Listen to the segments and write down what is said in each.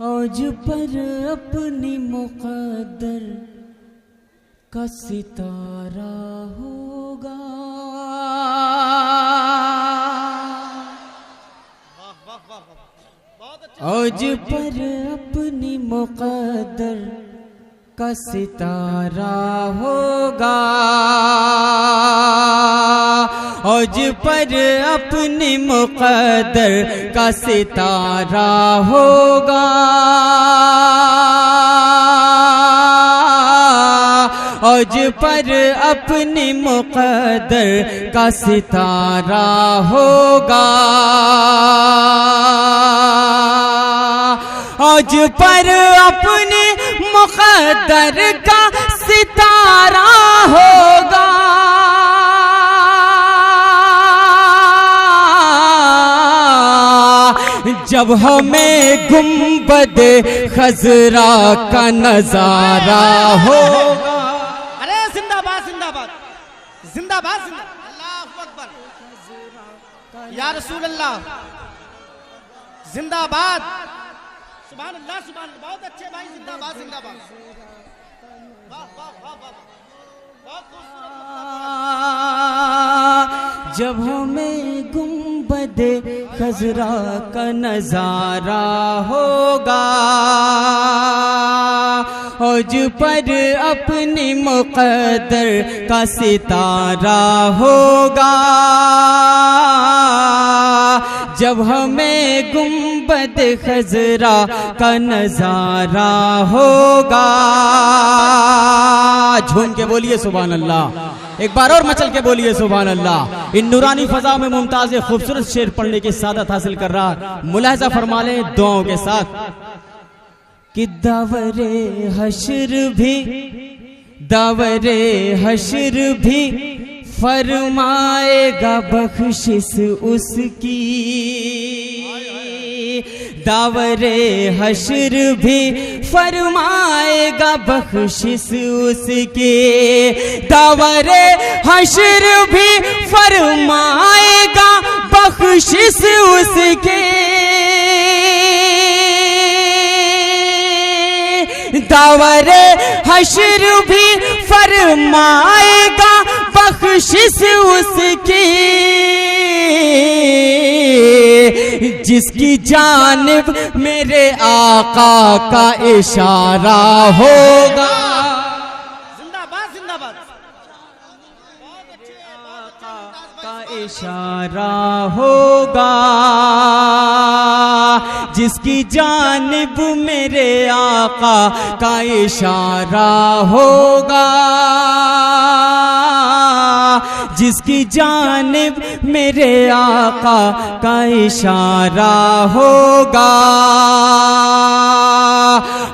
औज पर अपनी मुक़द्दर का सितारा होगा। औज पर अपनी मुक़द्दर का सितारा होगा। औज पर अपनी मुक़द्दर का सितारा होगा। औज पर अपनी मुक़द्दर का सितारा होगा। औज पर अपने मुक़द्दर का सितारा होगा। जब हमें गुंबदे खजरा का नजारा होगा। अरे जिंदाबाद जिंदाबाद जिंदाबाद अल्लाहु अकबर या रसूल अल्लाह जिंदाबाद। सुभान अल्लाह सुभान अल्लाह। बहुत अच्छे भाई, जिंदाबाद जिंदाबाद। वाह वाह वाह वाह, बहुत खूबसूरत। जब हमें गुंबदे खजरा का नजारा होगा। औज पर अपनी मुक़द्दर का सितारा होगा। जब हमें गुंबद खजरा का नजारा होगा। झूम के बोलिए सुभान अल्लाह। एक बार और मचल के बोलिए सुभान अल्लाह। इन नूरानी फजा में मुमताज खूबसूरत शेर पढ़ने की सादत हासिल कर रहा, मुलाहजा फरमा ले दुआओं के साथ कि दावरे हश्र भी फरमाएगा बख्शिश उसकी। दावरे हश्र भी फरमाएगा बख्शिश उसकी। दावरे हश्र भी फरमाएगा बख्शिश उसकी। दावरे हश्र भी फरमाएगा बख्शिश उसकी। जिसकी जानिब मेरे आका का इशारा होगा। जिंदाबाद जिंदाबाद। आका का इशारा होगा। जिसकी जानिब मेरे आका का इशारा होगा। जिसकी जानिब मेरे आका का इशारा होगा।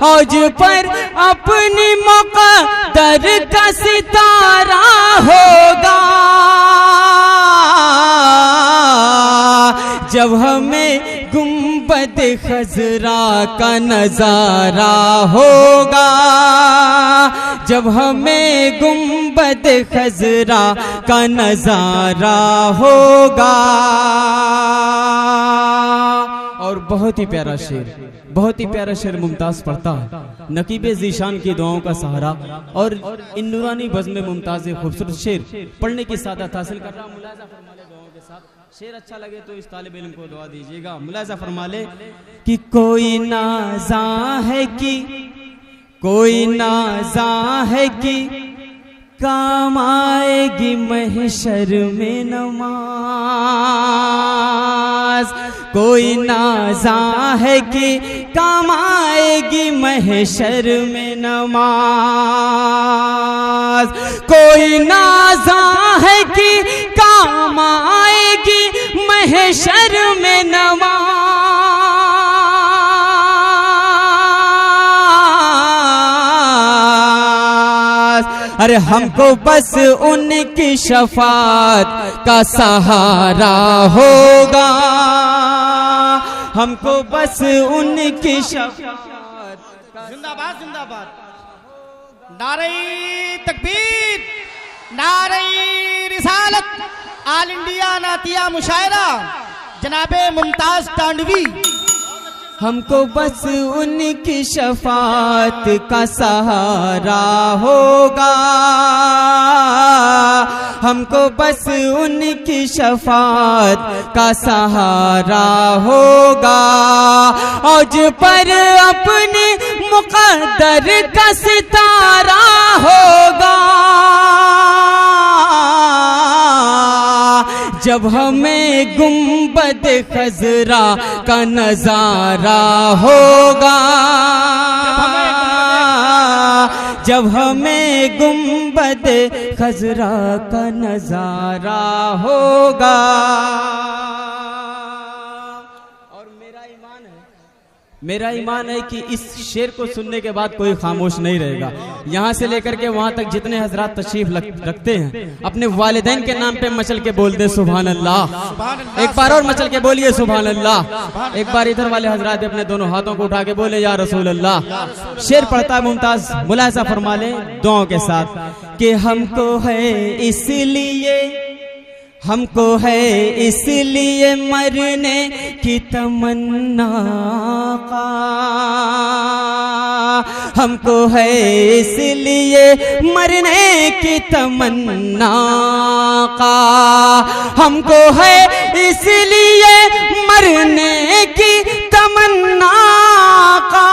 औज पर अपनी मुक़द्दर का सितारा होगा। जब हमें गुंबद खजरा का नजारा होगा। जब हमें गुंबद खजरा का नजारा होगा। और बहुत ही प्यारा शेर, बहुत ही प्यारा शेर मुमताज पढ़ता है। नकीब ज़ीशान की दुआओं का सहारा और इन नूरानी बज़्म में मुमताज खूबसूरत शेर पढ़ने की सादत हासिल कर रहा। मुलाहजा फरमा ले दुआओं के साथ। शेर अच्छा लगे तो इस तालिब इल्म को दुआ दीजिएगा। मुलाहजा फरमा ले कि कोई नाज़ा है कि काम आएगी महशर में नमाज। कोई नाज़ा है कि काम आएगी महशर में नमाज। कोई नाज़ा है कि काम आएगी महशर में नमाज। अरे हमको बस उनकी शफात का सहारा होगा। हमको बस उनकी शफात का। जिंदाबाद जिंदाबाद। नारे तकबीर, नारे रिसालत, आल इंडिया नातिया मुशायरा जनाबे मुमताज तांडवी। हमको बस उनकी शफात का सहारा होगा, हमको बस उनकी शफात का सहारा होगा। औज पर अपने मुक़द्दर का सितारा होगा, जब हमें गुंबद खजरा का नजारा होगा, जब हमें गुंबद खजरा का नजारा होगा। और मेरा ईमान है कि इस शेर को सुनने के बाद कोई खामोश नहीं रहेगा। यहाँ से लेकर के वहाँ तक जितने हजरात तशरीफ रखते हैं, अपने वालिदैन के नाम पे मचल के बोल दे सुभान अल्लाह। एक बार और मचल के बोलिए सुभान अल्लाह। एक बार इधर वाले हजरात अपने दोनों हाथों को उठा के बोले या रसूल अल्लाह। शेर पढ़ता है मुमताज, मुलाहिजा फरमा ले दुआओं के साथ कि हमको है इसलिए मरने की तमन्ना का, हमको है इसलिए मरने की तमन्ना का, हमको है इसलिए मरने की तमन्ना का,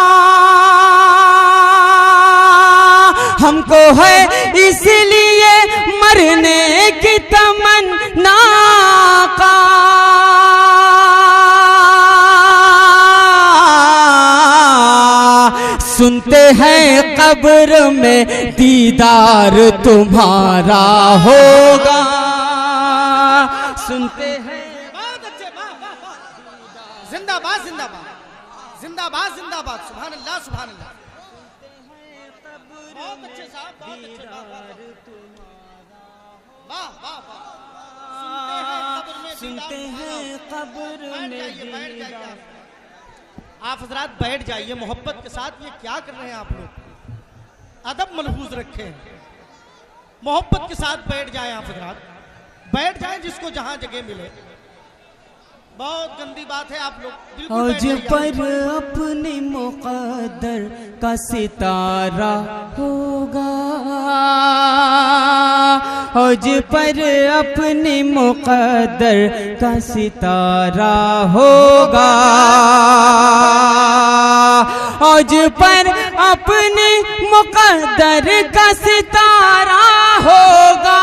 हमको है इसलिए मरने की तमन्ना का। सुनते हैं कब्र में दीदार तुम्हारा होगा, सुनते हैं। बहुत अच्छे, जिंदाबाद जिंदाबाद जिंदाबाद जिंदाबाद, सुभान अल्लाह सुभान अल्लाह। बहुत अच्छे साहब, बहुत अच्छे, वाह वाह वाह। सुनते हैं कब्र में दीदार। आप हजरात बैठ जाइए मोहब्बत के साथ। ये क्या कर रहे हैं आप लोग? अदब मलहूज रखें, मोहब्बत के साथ बैठ जाएं आप हजरात, बैठ जाएं जिसको जहां जगह मिले। बहुत गंदी बात है आप लोग बिल्कुल बैठ औज पर अपने मुक़द्दर का सितारा होगा, औज पर अपने मुक़द्दर का सितारा होगा, औज पर अपने मुक़द्दर का सितारा होगा,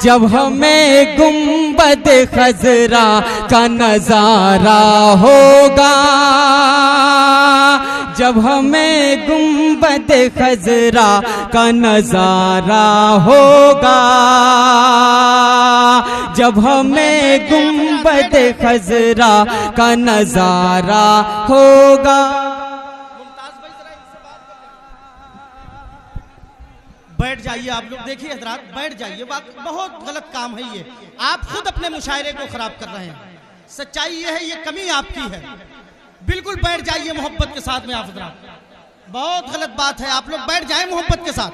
जब हमें गुंबद खजरा का नजारा होगा, जब हमें गुंबद खजरा का नजारा होगा, जब हमें गुंबद खजरा का नजारा होगा। बैठ जाइए आप लोग, देखिए हजरात बैठ जाइए। बात बहुत गलत काम है ये, आप खुद अपने मुशायरे को खराब कर रहे हैं। सच्चाई ये है, ये कमी आपकी है। बिल्कुल बैठ जाइए मोहब्बत के साथ में आप हजरात, बहुत गलत बात है। आप लोग बैठ जाएं मोहब्बत के साथ।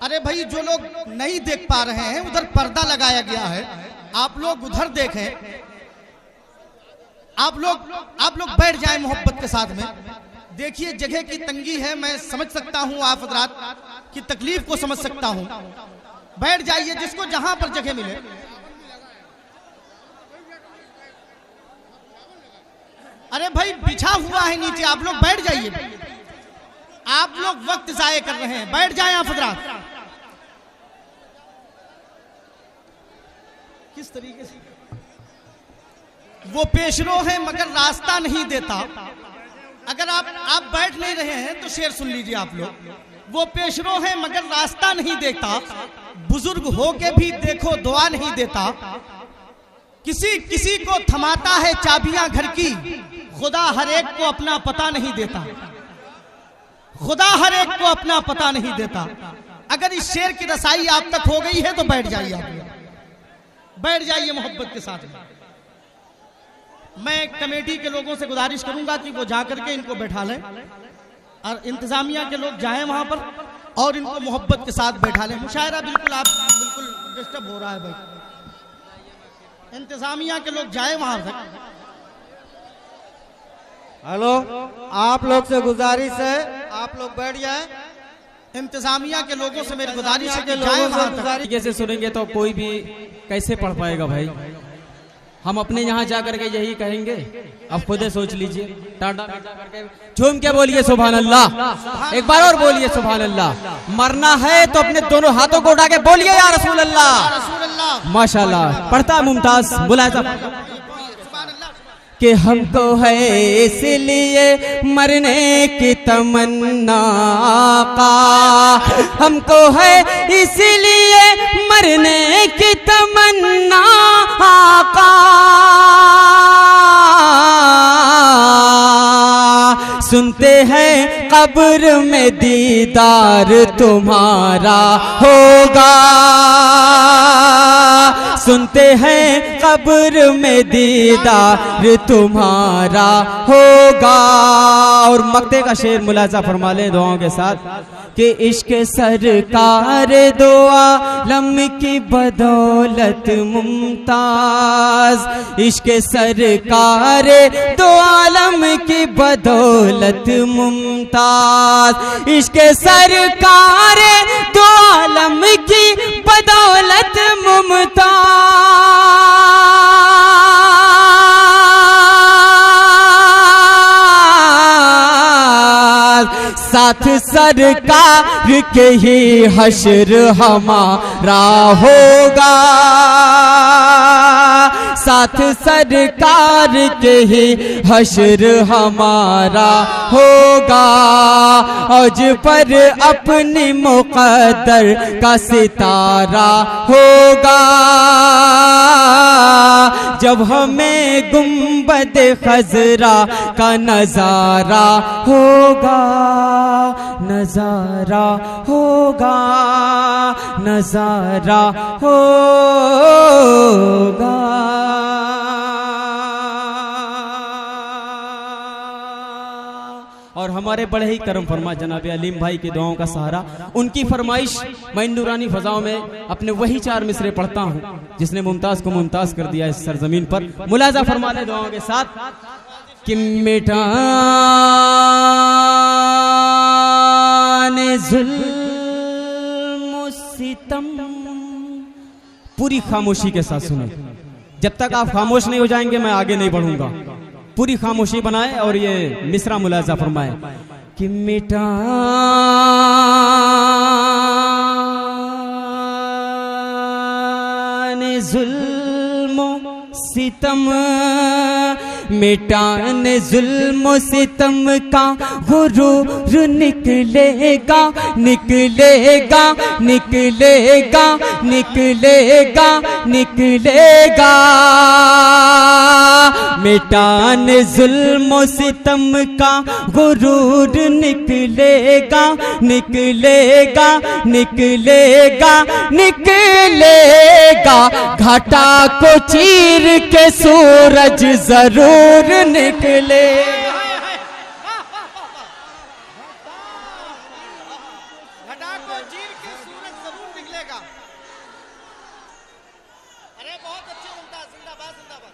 अरे भाई, जो लोग नहीं देख पा रहे हैं उधर पर्दा लगाया गया है, आप लोग उधर देखें। आप लोग बैठ जाएं मोहब्बत के साथ में। देखिए जगह की तंगी है, मैं समझ सकता हूं, आप हजरात की तकलीफ को समझ सकता हूं। बैठ जाइए जिसको जहां पर जगह मिले। अरे भाई बिछा हुआ है नीचे, आप लोग बैठ जाइए। आप लोग वक्त जाया कर रहे हैं, बैठ जाएं आप हजरात। किस तरीके से वो पेशरो है मगर रास्ता नहीं देता। अगर आप बैठ नहीं रहे हैं तो शेर सुन लीजिए आप लोग। वो पेशरो है मगर रास्ता नहीं देता, बुजुर्ग हो के भी देखो दुआ नहीं देता। किसी को थमाता है चाबियां घर की, खुदा हर एक को अपना पता नहीं देता। खुदा हर एक को अपना पता नहीं देता। अगर इस शेर की रसाई आप तक हो गई है तो बैठ जाइए आप, बैठ जाइए मोहब्बत के साथ। मैं कमेटी के लोगों से गुजारिश करूंगा कि वो जाकर के इनको बैठा लें और इंतजामिया के लोग जाएं वहां पर और इनको मोहब्बत के साथ बैठा लें। मुशायरा बिल्कुल आप बिल्कुल डिस्टर्ब हो रहा है भाई, इंतजामिया के लोग जाए वहां तक। हेलो, आप लोग से गुजारिश है, आप लोग बैठ जाए। इंतजामिया के लोगों से मेरी गुजारिश है कि लोगों जाए से वहां तक। गुजारिश तरीके से सुनेंगे तो कोई भी कैसे पढ़ पाएगा भाई। हम अपने यहाँ जाकर के यही कहेंगे, अब खुद सोच लीजिए। टाटा करके झूम के बोलिए सुभान अल्लाह, एक बार और बोलिए सुभान अल्लाह। मरना है तो अपने दोनों हाथों को उठा के बोलिए या रसूल अल्लाह। रसूल अल्लाह। माशाल्लाह। पढ़ता मुमताज मुलायजा कि हमको है इसलिए मरने की तमन्ना का, हमको है इसलिए मरने की तमन्ना का। सुनते हैं कब्र में दीदार तुम्हारा होगा, सुनते हैं कब्र में दीदार तुम्हारा होगा। और मक्ते का शेर मुलाजा फरमा ले दुआओं के साथ कि इश्क सरकार दो आलम की बदौलत मुमताज, इश्क सरकार दो आलम की बदौलत मुमताज, इश्क सरकार दो आलम की बदौलत मुमताज। साथ सरकार के ही हश्र हमारा होगा, साथ सरकार के ही हश्र हमारा होगा। औज पर अपनी मुक़द्दर का सितारा होगा, जब हमें गुंबद खजरा का नजारा होगा, नजारा होगा, नजारा होगा। और हमारे बड़े ही करम फरमा जनाब अलीम भाई की दुआओं का सहारा, उनकी फरमाइश मैं नूरानी फजाओं में अपने वही 4 मिसरे पढ़ता हूँ जिसने मुमताज को मुमताज कर दिया इस सरजमीन पर। मुलाजा फरमा ले दुआओं के साथ कि मिटाने जुल्म सितम। पूरी खामोशी के साथ सुने, जब तक आप खामोश नहीं हो जाएंगे मैं आगे नहीं बढ़ूंगा। पूरी खामोशी बनाए और ये मिसरा मुलाजा फरमाए कि मिटाने जुल्म सितम, मिटाने जुल्म सितम का गुरूर निकलेगा, निकलेगा, निकलेगा, निकलेगा, निकलेगा। मिटाने जुल्म सितम का गुरूर निकलेगा, निकलेगा, निकलेगा, निकलेगा। घाटा को चीर के सूरज जरूर निकले। घटा को चीर के सूरज जरूर निकलेगा। अरे बहुत अच्छे मुमताज, जिंदाबाद जिंदाबाद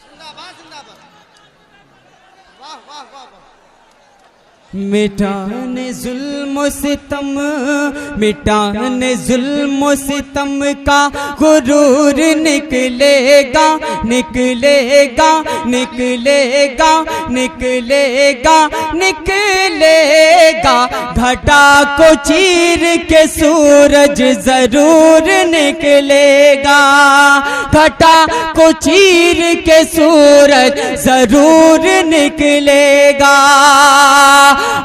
जिंदाबाद जिंदाबाद, वाह वाह वाह वाह। मिटाने जुल्म सितम, मिटाने जुल्म सितम का गुरूर निकलेगा, निकलेगा, निकलेगा, निकलेगा, निकलेगा। घटा को चीर के सूरज जरूर निकलेगा, घटा को चीर के सूरज जरूर निकलेगा।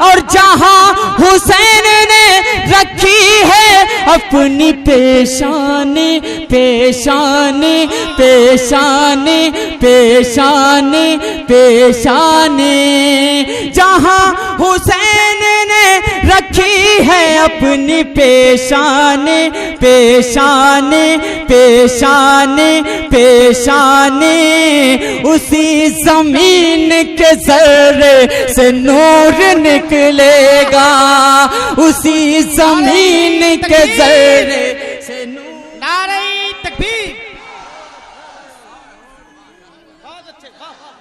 और जहां हुसैन ने रखी है अपनी पेशानी, पेशानी, पेशानी, पेशानी, पेशानी, जहां हुसैन ने रखी है अपनी पेशानी पेशानी पेशानी पेशानी, उसी जमीन के जर्रे से नूर निकलेगा, उसी जमीन के जर्रे से नूर। नारे तकबीर। बहुत अच्छे, वाह वाह,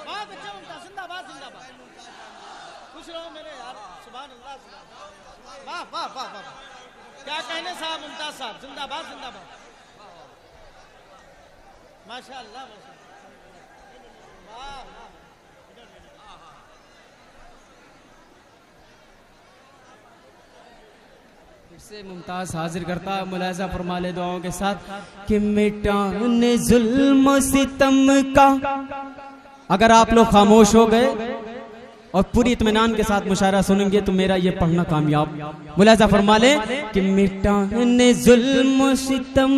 बहुत अच्छे मुमताज, जिंदाबाद जिंदाबाद। खुश रहो मेरे यार, सुभान अल्लाह, वाह वाह वाह वाह, क्या कहने साहब, मुमताज साहब, जिंदाबाद जिंदाबाद, माशाअल्लाह माशाअल्लाह, वाह वाह। से मुमताज हाजिर करता मुलाजा फरमा ले दुआओं के साथ कि मिटाने जुल्म सितम का। अगर आप लोग खामोश हो गए और पूरी इत्मीनान के साथ मुशायरा सुनेंगे तो मेरा ये पढ़ना कामयाब। मुलाजा फरमा ले कि मिटाने जुल्म सितम,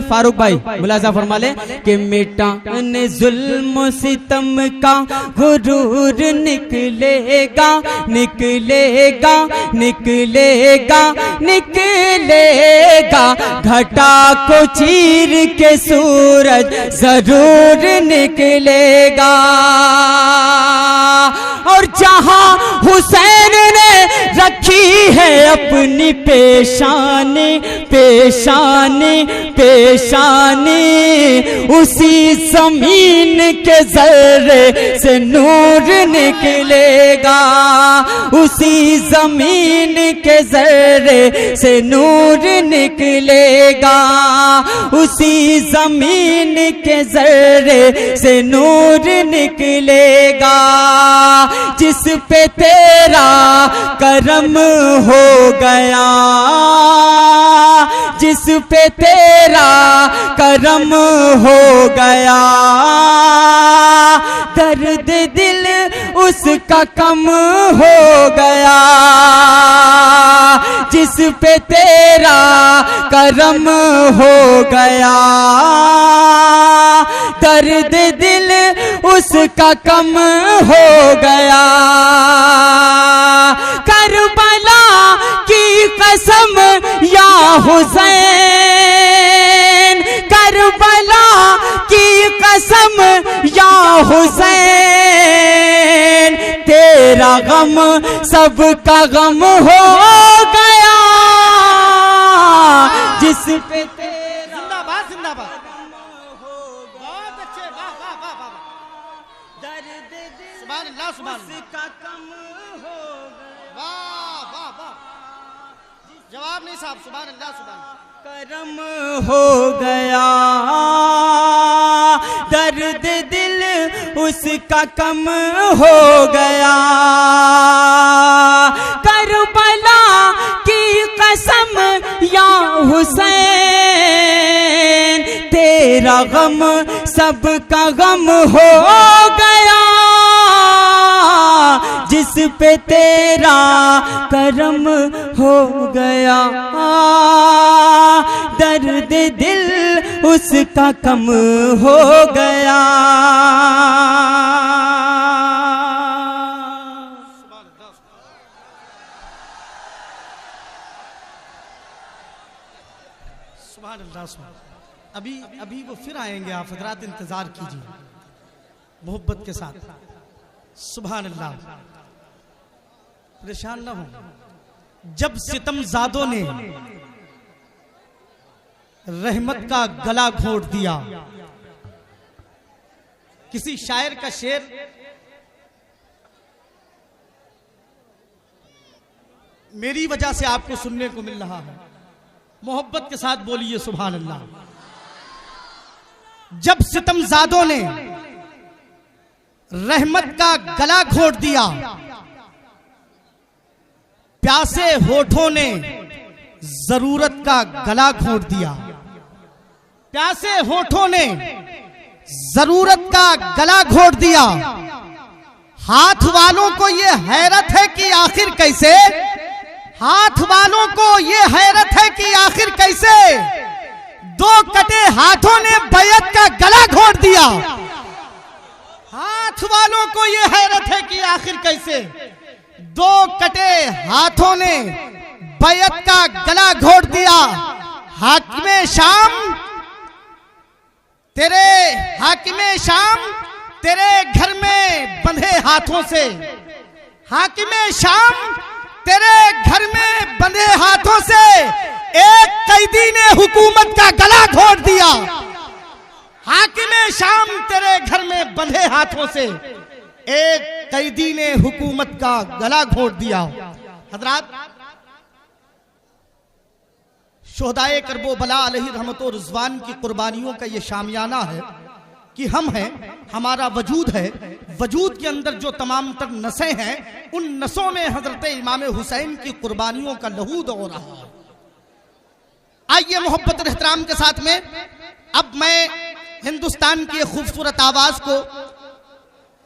फारूक भाई मुलाजा फरमा ले कि मिटाने जुल्म सितम का गुरूर निकलेगा निकलेगा निकलेगा निकलेगा, घटा को चीर के सूरज जरूर निकलेगा। और जहां हुसैन ने रखी है अपनी पेशानी पेशानी पेशानी, उसी जमीन के जर्रे से नूर निकलेगा, उसी जमीन के जर्रे से नूर निकलेगा, उसी जमीन के जर्रे से नूर निकलेगा। जिस पे तेरा करम हो गया, जिस पे तेरा करम हो गया, दर्द दिल उसका कम हो गया। जिस पे तेरा करम हो गया, दर्द दिल उसका कम हो गया। करबला की कसम या हुसैन, करबला की कसम या हुसैन, तेरा गम सबका गम हो गया। जिस पे तेरा जिंदाबाद जिंदाबाद, बहुत अच्छे, वाह वाह वाह वाह, दर्द दिल सुभान अल्लाह सुभान अल्लाह, उसका कम हो गया। वाह वाह वाह, जवाब नहीं साहब, सुभान अल्लाह सुभान अल्लाह। करम हो गया, दर्द दिल उसका कम हो गया। करबला की कसम या हुसैन, तेरा गम सबका गम हो गया। जिस पे तेरा करम हो गया, दर्द दिल उसका कम हो गया। सुभान अल्लाह सुभान। अभी अभी वो फिर आएंगे, आप हजरात इंतजार कीजिए मोहब्बत के साथ। सुभान अल्लाह, परेशान ना हो। जब सितमजादों ने रहमत का गला घोट दिया, किसी शायर का शेर मेरी वजह से आपको सुनने को मिल रहा है, मोहब्बत के साथ बोलिए सुभान अल्लाह। जब सितमजादों ने रहमत का गला घोट दिया, प्यासे होठों ने जरूरत का गला घोट दिया, प्यासे होठों ने जरूरत का गला घोट दिया। हाथ वालों को ये हैरत है कि आखिर कैसे, हाथ वालों को ये हैरत है कि आखिर कैसे, दो कटे हाथों ने बैत का गला घोट दिया। हाथ वालों को ये हैरत है कि आखिर कैसे, दो कटे हाथों ने बैयत का गला घोट दिया। हाकिमे शाम तेरे घर में बंधे हाथों से, हाकिमे शाम तेरे घर में बंधे हाथों से एक कैदी ने हुकूमत का गला घोट दिया। हाकिमे शाम तेरे घर में बंधे हाथों से एक कैदी ने हुकूमत का गला घोट दिया। हजरात, शोहदाए करबला अलैहि रहमतो रिजवान की कुर्बानियों का ये शामियाना है कि हम हैं, हमारा वजूद है, वजूद के अंदर जो तमाम तर नसें हैं, उन नसों में हजरत इमाम हुसैन की कुर्बानियों का लहू हो रहा है। आइए मोहब्बत एहतराम के साथ में अब मैं हिंदुस्तान की खूबसूरत आवाज को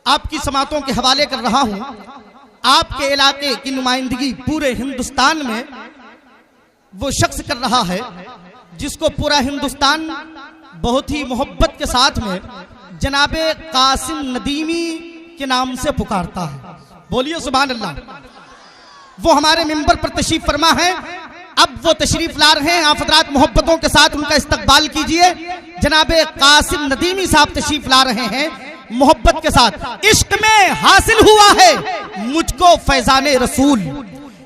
आपकी समातों के हवाले कर रहा हूं। आपके इलाके की नुमाइंदगी पूरे हिंदुस्तान में वो शख्स कर रहा है जिसको पूरा हिंदुस्तान बहुत ही मोहब्बत के साथ में जनाबे कासिम नदीमी के नाम से पुकारता है। बोलिए सुभान अल्लाह। वो हमारे मिंबर पर तशरीफ फरमा है, अब वो तशरीफ ला रहे हैं। आप हज़रात मोहब्बतों के साथ उनका इस्तकबाल कीजिए। जनाबे कासिम नदीमी साहब तशरीफ ला रहे हैं मोहब्बत के साथ। इश्क में हासिल हुआ है मुझको फैजाने रसूल,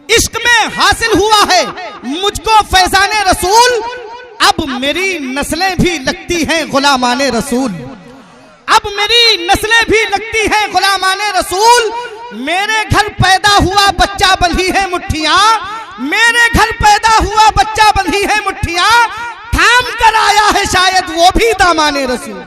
इश्क में हासिल हुआ है मुझको फैजाने रसूल। अब मेरी नस्लें भी लगती हैं गुलामाने रसूल, अब मेरी नस्लें भी लगती हैं गुलामाने रसूल। मेरे घर पैदा हुआ बच्चा बंधी है मुट्ठियां, मेरे घर पैदा हुआ बच्चा बंधी है मुट्ठियां। थाम कर आया है शायद वो भी दामाने रसूल।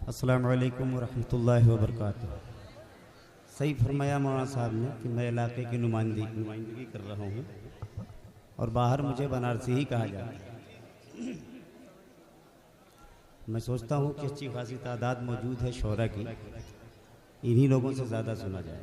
अस्सलाम वालेकुम रहमतुल्लाहि व बरकातुहू। सही फरमाया मौलाना साहब ने कि मैं इलाके की नुमाइंदगी कर रहा हूँ और बाहर मुझे बनारसी ही कहा जाता है। मैं सोचता हूँ कि अच्छी खासी तादाद मौजूद है शोरा की, इन्हीं लोगों से ज़्यादा सुना जाए।